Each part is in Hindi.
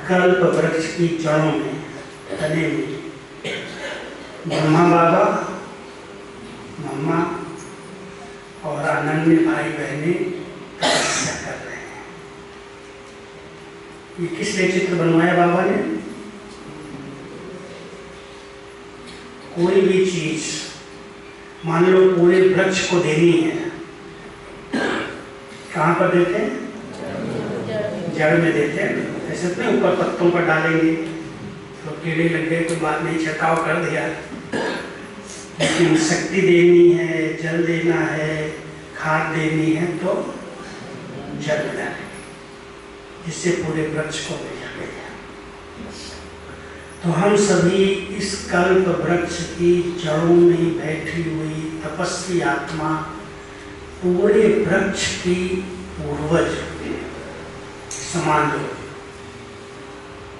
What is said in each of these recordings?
कल्प वृक्ष की जड़ों में, तने में ब्रह्मा बाबा, मम्मा और अनन्य भाई बहने तपस्या कर रहे हैं। ये किस लिए चित्र बनवाया बाबा ने? कोई भी चीज मान लो पूरे वृक्ष को देनी है, कहाँ पर देते हैं? जड़ में देते हैं। ऐसे तो नहीं ऊपर पत्तों पर डालेंगे तो कीड़े लग गए तो बाद में छिड़काव कर दिया, लेकिन शक्ति देनी है, जल देना है, खाद देनी है तो जड़ में डालेंगे, जिससे पूरे वृक्ष को ले जाएंगे। तो हम सभी इस कल्प वृक्ष की जड़ों में बैठी हुई तपस्वी आत्मा पूरे वृक्ष की पूर्वज समान हो।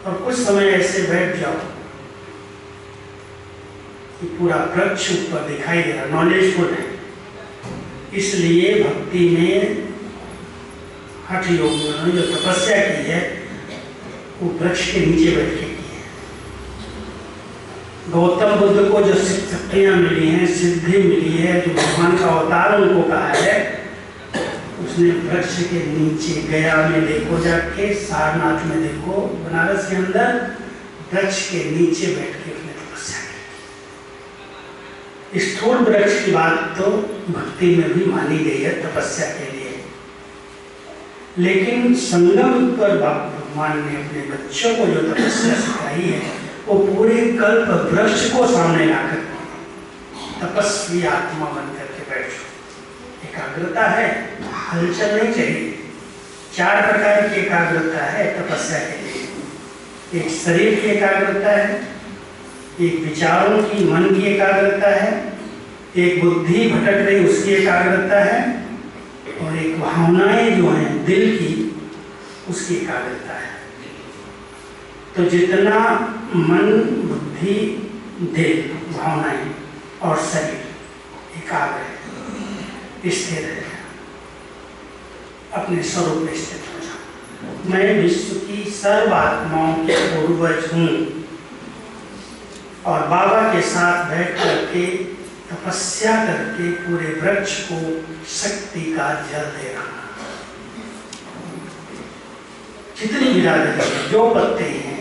और कुछ समय ऐसे बैठ जाओ कि पूरा वृक्ष ऊपर दिखाई दे रहा, नॉलेजफुल है। इसलिए भक्ति में, हठ योग में जो तपस्या की है वो वृक्ष के नीचे बैठ के की है। गौतम बुद्ध को जो शक्तियां मिली हैं, सिद्धि मिली है, जो भगवान का अवतार उनको कहा है, उसने वृक्ष के नीचे, गया में देखो जाके, सारनाथ में देखो, बनारस के अंदर वृक्ष के नीचे बैठ के उसने तपस्या की। स्थूल वृक्ष की बात तो भक्ति में भी मानी गई है तपस्या के लिए, लेकिन संगम पर भगवान ने अपने बच्चों को जो तपस्या सिखाई है वो पूरे कल्प वृक्ष को सामने लाकर तपस्वी आत्मा बनकर के बैठो। एकाग्रता है, हलचल नहीं चाहिए। 4 प्रकार की एकाग्रता है तपस्या के लिए। एक शरीर की एकाग्रता है, एक विचारों की, मन की एकाग्रता है, एक बुद्धि भटक रही उसकी एकाग्रता है, और एक भावनाएं जो हैं दिल की, उसकी एकाग्रता है। तो जितना मन, बुद्धि, दिल, भावनाएं और शरीर एकाग्र है, स्थिर है, अपने स्वरूप में स्थित हो जाओ। मैं विश्व की सर्व आत्माओं के पूर्वज हूँ और बाबा के साथ बैठ करके तपस्या करके पूरे वृक्ष को शक्ति का जल दे रहा। जितनी बिरादरी, जो पत्ते हैं,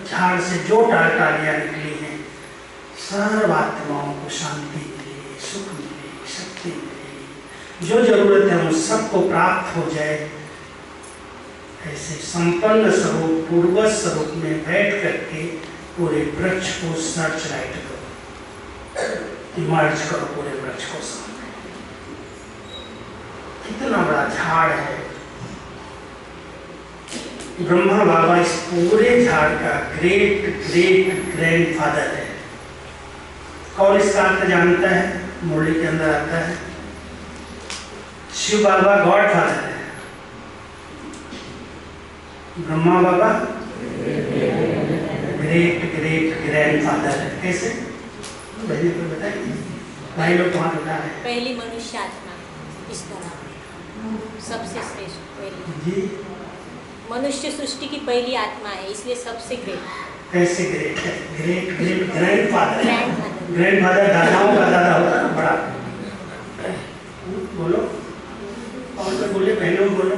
झाड़ से जो टालियां निकली हैं, सर्व आत्माओं को शांति मिले, सुख मिले, शक्ति मिले, जो जरूरत है उन सबको प्राप्त हो जाए। ऐसे संपन्न स्वरूप, पूर्वज स्वरूप में बैठ करके पूरे वृक्ष को सर्च राइट करो, इमर्ज करो पूरे वृक्ष को सामने। कितना बड़ा झाड़ है। ब्रह्मा बाबा इस पूरे झाड़ का ग्रेट ग्रेट ग्रैंडफादर है। कौन इसका अर्थ जानता है? मुरली के अंदर आता है। शिव बाबा गॉड फादर है, ब्रह्मा बाबा ग्रेट ग्रेट ग्रैंडफादर है। कैसे? भाई को बताइए, भाई लोग कहाँ बता रहे हैं? पहली मनुष्य आत्मा इस तरह सबसे श्रेष्ठ पहली जी, मनुष्य सृष्टि की पहली आत्मा है, इसलिए सबसे ग्रेट। कैसे ग्रेट है? ग्रेट ग्रेट ग्रैंडफादर, ग्रैंडफादर दादाओं का दादा होता है बड़ा। बोलो, और तो बोले, बहनों बोलो,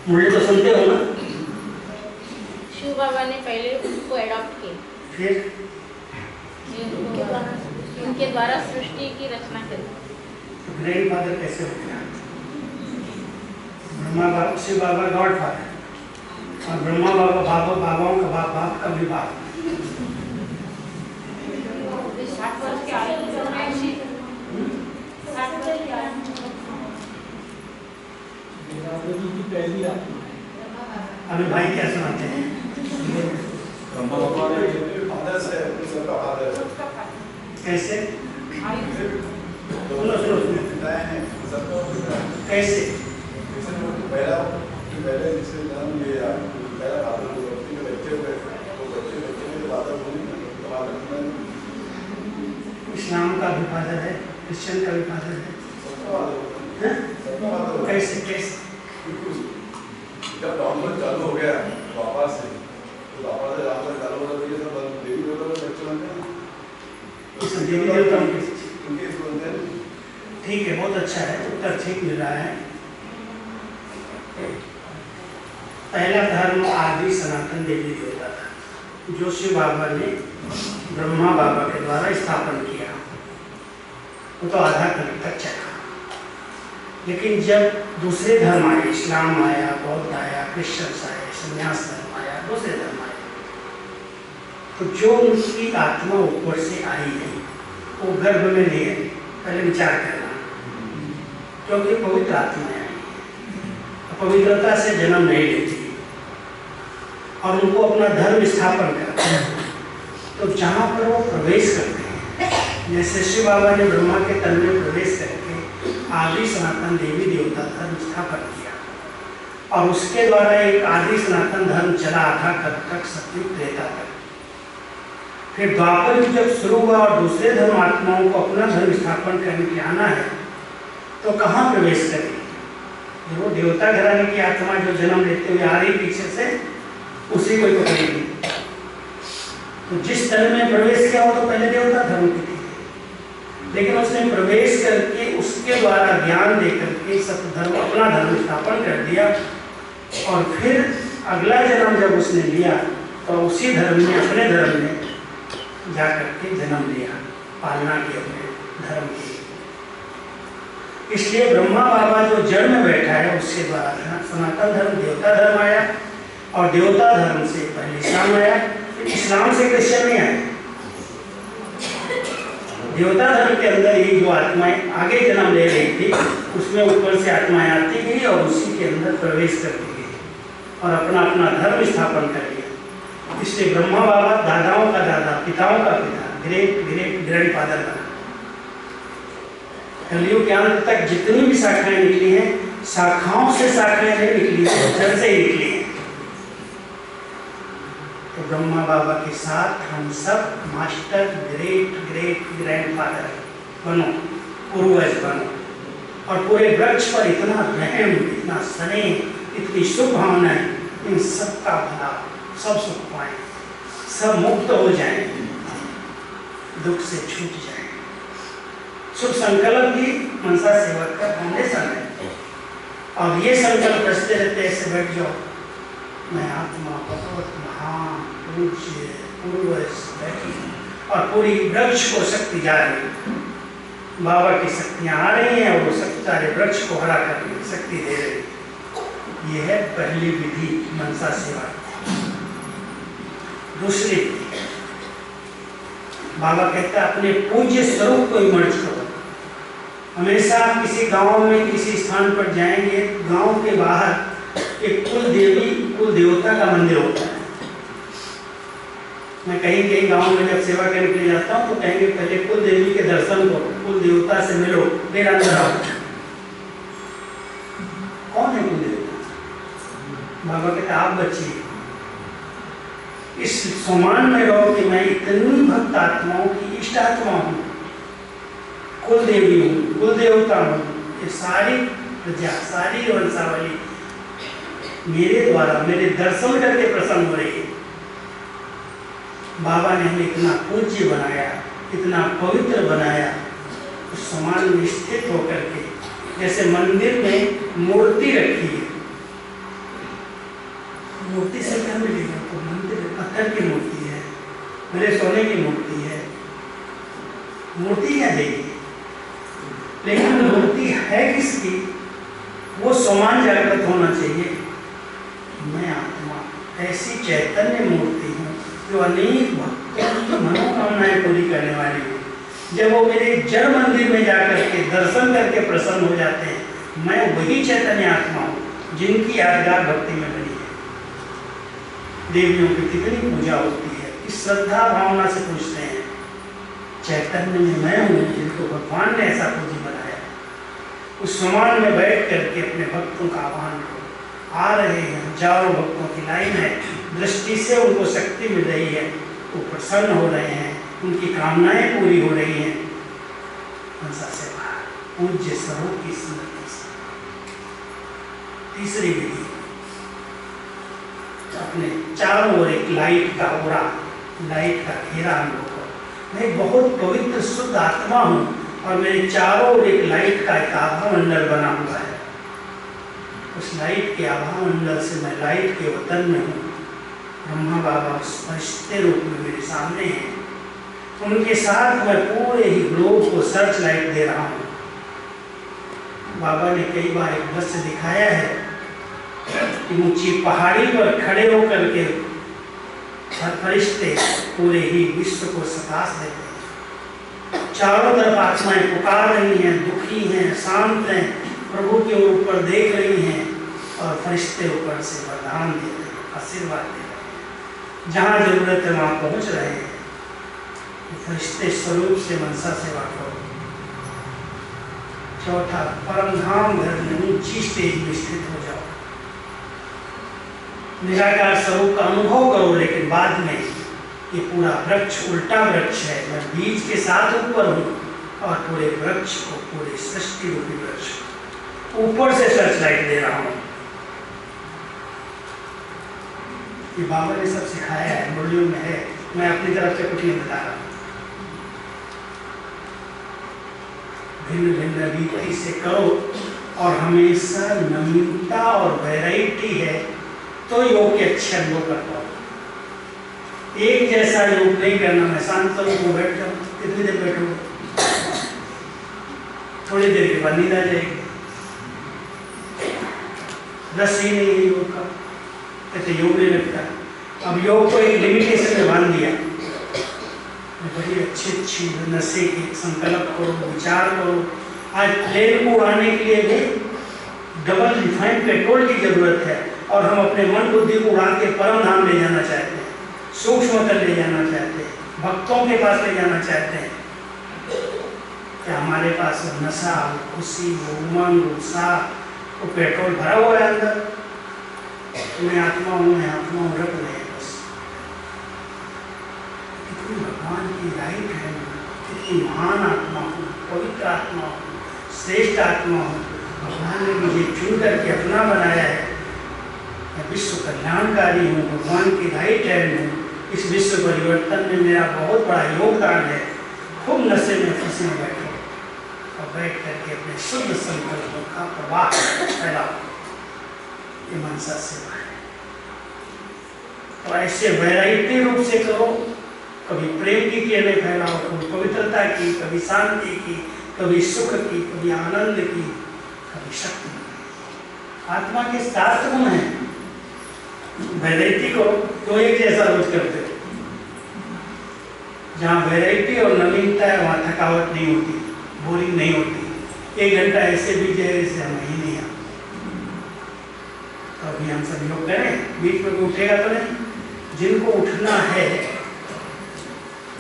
मुरली तो सुनते हो ना? शिव बाबा ने पहले उसको एडॉप्ट किया, फिर उनके द्वारा सृष्टि की रचना करी। तो ग्रैंडफादर कैसे हो गया? ब्रह्मा बाबा, शिव बाबा गॉड फादर, और ब्रह्मा बाबा बाबा, बाबाओं का बाप, बाप का भी बाप। 60 वर्ष के आयु में अभी भाई क्या सुनाते हैं? कैसे? सुनो सुनो कैसे? पहले जिससे जन्म लिया, पहला फादर जो बच्चे के बच्चे हुए, वो बच्चे के फादर बोले, इस्लाम का भी फादर है, क्रिश्चियन का भी फादर है। कैसे कैसे? जब डॉक्टर चालू हो गया द्वापर से, तो द्वापर से राम चालू होगा तो ये सब देवी देवता का बच्चे बनते हैं, देवी देवता उनके बनते हैं। ठीक है, बहुत अच्छा है, उत्तर ठीक मिल रहा है। पहला धर्म आदि सनातन देवी देवता था, जो शिव बाबा ने ब्रह्मा बाबा के द्वारा स्थापन किया। वो तो आधा कल तक चला, लेकिन जब दूसरे धर्म आए, इस्लाम आया, बौद्ध आया, क्रिश्चियंस आए, संन्यास धर्म आया, दूसरे धर्म आए, तो जो उनकी आत्मा ऊपर से आई है वो गर्भ में नहीं है, पहले विचार करना, क्योंकि पवित्र आत्माएं आई है, पवित्रता से जन्म नहीं लेती और उनको अपना धर्म स्थापन करते हैं। तो जहाँ पर वो प्रवेश करते हैं, जैसे शिव बाबा ने ब्रह्मा के तन में प्रवेश करके आदि सनातन देवी देवता धर्म स्थापन किया और उसके द्वारा एक आदि सनातन धर्म चला आधा कब तक, सतयुग त्रेता तक। फिर द्वापर युग जब शुरू हुआ और दूसरे धर्म आत्माओं को अपना धर्म स्थापन करने के आना है, तो कहाँ प्रवेश करेगी? वो देवता घराने की आत्मा जो जन्म लेते हुए आ रही पीछे से, उसी को पकड़ेगी। तो जिस धर्म में प्रवेश किया वो तो पहले देवता धर्म की थी, लेकिन उसने प्रवेश करके उसके द्वारा ज्ञान दे करके सतधर्म अपना धर्म स्थापन कर दिया और फिर अगला जन्म जब उसने लिया तो उसी धर्म में, अपने धर्म में जा करके जन्म लिया, पालना की अपने धर्म की। इसलिए ब्रह्मा बाबा जो जड़ में बैठा है उसके द्वारा सनातन धर्म देवता धर्म आया और देवता धर्म से पहले इस्लाम आया, इस्लाम से क्रिश्चियन नहीं आया। देवता धर्म के अंदर ही जो आत्माएं आगे जन्म ले रही थी उसमें ऊपर से आत्माएं आती गई और उसी के अंदर प्रवेश करती गई और अपना अपना धर्म स्थापन कर लिया। इसलिए ब्रह्मा बाबा दादाओं का दादा, पिताओं का पिता, ग्रेट ग्रेट ग्रैंडफादर बना। कलयुग के अंत तक जितनी भी शाखाएं निकली हैं, शाखाओं से शाखाएं नहीं निकली हैं, जड़ से ही निकली हैं। तो ब्रह्मा बाबा के साथ हम सब मास्टर, ग्रेट ग्रेट ग्रैंडफादर बनो, पूर्वज बनो और पूरे वृक्ष पर इतना रहम, इतना स्नेह, इतनी शुभ भावनाएं, इन सबका भला, सब सुख पाए, सब मुक्त हो जाएं, दुख से छूट जाएं। शुभ संकल्प ही मनसा सेवक का फाउंडेशन है और ये संकल्प रचते रहते ऐसे बैठ जाओ, मैं आत्मा बहुत महान पूज्य पूर्वज बैठी और पूरी वृक्ष को शक्ति जा रही, बाबा की शक्तियाँ आ रही हैं और वो शक्ति सारे वृक्ष को हरा कर रही, शक्ति दे रही। ये है पहली विधि मनसा सेवा। दूसरी, बाबा कहता है अपने पूज्य स्वरूप को इमर्ज करो। हमेशा किसी गांव में किसी स्थान पर जाएंगे, गांव के बाहर एक कुल देवी कुल देवता का मंदिर होता है। मैं कहीं कहीं गांव में जब सेवा करने के लिए जाता हूँ तो कहेंगे पहले कुल देवी के दर्शन करो, कुल देवता से मिलो, फिर अंदर आओ। कौन है कुल देवता? बाबा कहते आप बच्चे इस समान में रहो कि मैं इतनी भक्त आत्माओं की इष्ट आत्मा हूँ, कुल देवी हूँ, कुल देवता हूँ। ये सारी प्रजा, सारी वंशावली मेरे द्वारा, मेरे दर्शन करके प्रसन्न हो रही है। बाबा ने हमें इतना पूज्य बनाया, इतना पवित्र बनाया, उस समान में स्थित होकर के, जैसे मंदिर में मूर्ति रखी है, मूर्ति से क्या मिलेगा? तो मंदिर पत्थर की मूर्ति है, मेरे सोने की मूर्ति है, मूर्ति क्या देगी? लेकिन मूर्ति है किसकी? वो समान जागृत होना चाहिए। मैं आत्मा ऐसी चैतन्य मूर्ति हूँ जो अनेक भक्तों की मनोकामनाएं पूरी करने वाली है। जब वो मेरे जड़ मंदिर में जाकर के दर्शन करके प्रसन्न हो जाते हैं, मैं वही चैतन्य आत्मा हूँ जिनकी यादगार भक्ति में बनी है। देवियों की कितनी पूजा होती है, इस श्रद्धा भावना से पूछते हैं। चैतन्य में मैं हूँ जिनको भगवान ने ऐसा पूजी बनाया। उस समान में बैठ करके अपने भक्तों का आह्वान करो। आ रहे हैं हजारों भक्तों की लाइन है, दृष्टि से उनको शक्ति मिल रही है, वो प्रसन्न हो रहे हैं, उनकी कामनाएं पूरी हो रही हैं। मनसा सेवा पूज्य स्वरूप की स्मृति से। तीसरी विधि अपने चारों ओर एक लाइट का ओरा, लाइट का घेरा हम लोग को। मैं एक बहुत पवित्र शुद्ध आत्मा हूँ और मेरे चारों ओर एक लाइट का एक आभा मंडल बना हुआ है। उस लाइट के आभा मंडल से मैं लाइट के वतन में हूँ। ब्रह्मा बाबा उस फरिश्ते रूप में मेरे सामने हैं। उनके साथ मैं पूरे ही ग्लोब को सर्च लाइट दे रहा हूँ। बाबा ने कई बार एक दृश्य दिखाया है कि ऊंची पहाड़ी पर खड़े होकर के हर फरिश्ते पूरे ही विश्व को सतास देते हैं। चारों तरफ आत्माएं पुकार रही हैं, दुखी हैं, शांत हैं, प्रभु के ऊपर देख रही हैं और फरिश्ते ऊपर से वरदान दे रहे हैं, आशीर्वाद दे रहे हैं। जहाँ जरूरत है वहाँ पहुँच रहे हैं। फरिश्ते स्वरूप से मनसा सेवा करो। चौथा, परम धाम घर में ऊंची स्टेज में स्थित हो जाओ। निराकार स्वरूप का अनुभव करो, लेकिन बाद में ये पूरा वृक्ष उल्टा वृक्ष है। मैं बीज के साथ ऊपर हूँ और पूरे वृक्ष को, पूरे सृष्टि रूपी वृक्ष ऊपर से सर्च लाइट दे रहा हूँ। ये बाबा ने सब सिखाया है, मुरलियों में है, मैं अपनी तरफ से कुछ नहीं बता रहा। भिन्न भिन्न रीति से करो और हमेशा नवीनता और वैरायटी है तो योग के अच्छे अनुभव कर पाओ। एक जैसा योग नहीं करना। मैं शांत रूप में बैठ जाऊँ, कितनी देर बैठूंगा? थोड़ी देर के बाद नींद आ जाएगी। रस ही नहीं है योग का, ऐसे योग नहीं लगता। अब योग को एक लिमिटेशन में बांध दिया। बड़ी अच्छी नशे की संकल्प करो, विचार करो। आज प्लेन को उड़ाने के लिए भी डबल रिफाइंड पेट्रोल की जरूरत है और हम अपने मन बुद्धि को उड़ा के परम धाम ले जाना चाहते हैं, सूक्ष्म तक ले जाना चाहते हैं, भक्तों के पास ले जाना चाहते हैं। क्या हमारे पास वो नशा, वो खुशी, वो उमंग, उत्साह, वो पेट्रोल भरा हुआ है अंदर? मैं आत्मा हूँ, मैं आत्मा हूँ, रख रहे हैं बस। कितनी भगवान की राइट है, कितनी महान आत्मा हूँ, पवित्र आत्मा हूँ, श्रेष्ठ आत्मा हूँ। भगवान ने मुझे चुन करके अपना बनाया है। मैं विश्व कल्याणकारी हूँ, भगवान की राइट हैंड हूँ। इस विश्व परिवर्तन में मेरा बहुत बड़ा योगदान है। खूब नशे में फंसे बैठो और बैठ करके अपने शुद्ध संकल्पों का प्रवाह फैलाओ। ये मनसा सेवा है। तो ऐसे वैरायटी रूप से करो। कभी प्रेम की किरणें फैलाओ, कभी पवित्रता की, कभी शांति की, कभी सुख की, कभी आनंद की, कभी शक्ति की। आत्मा के 7 गुण हैं। वैरायटी करो तो एक जैसा रोज करते हो। जहाँ वैरायटी और नवीनता है वहाँ थकावट नहीं होती, बोरिंग नहीं होती। 1 घंटा ऐसे भी जाए जैसे हम ही नहीं आते। तो अभी हम सब योग करें, बीच में कोई उठेगा तो नहीं। जिनको उठना है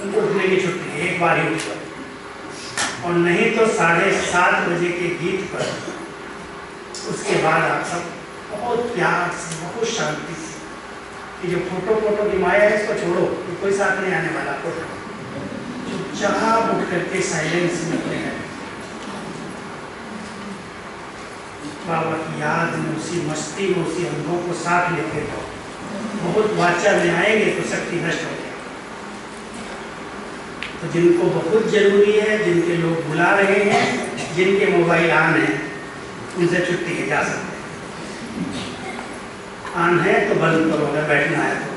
उनको उठने की छुट्टी है, एक बार ही उठो। और नहीं तो 7:30 बजे के गीत पर उसके बाद आप सब बहुत प्यार से, बहुत शांति से, ये जो फोटो की माया है इसको छोड़ो, तो कोई साथ नहीं आने वाला। फोटो चुपचाप उठ करके साइलेंस में अपने हैं बाबा की याद में, उसी मस्ती में, उसी अनुभव को साथ लेके जाओ। बहुत वाचा में आएंगे तो शक्ति नष्ट हो जाए। तो जिनको बहुत जरूरी है, जिनके लोग बुला रहे हैं, जिनके मोबाइल ऑन है, उनसे छुट्टी है, जा सकते हैं। ऑन है तो बंद करो, अगर बैठना है तो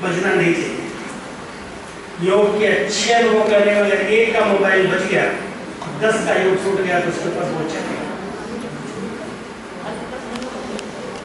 बजना नहीं चाहिए। योग के अच्छे अनुभव करने वाले एक का मोबाइल बच गया, 10 का योग छूट गया तो उसके ऊपर बोझ चलेगा।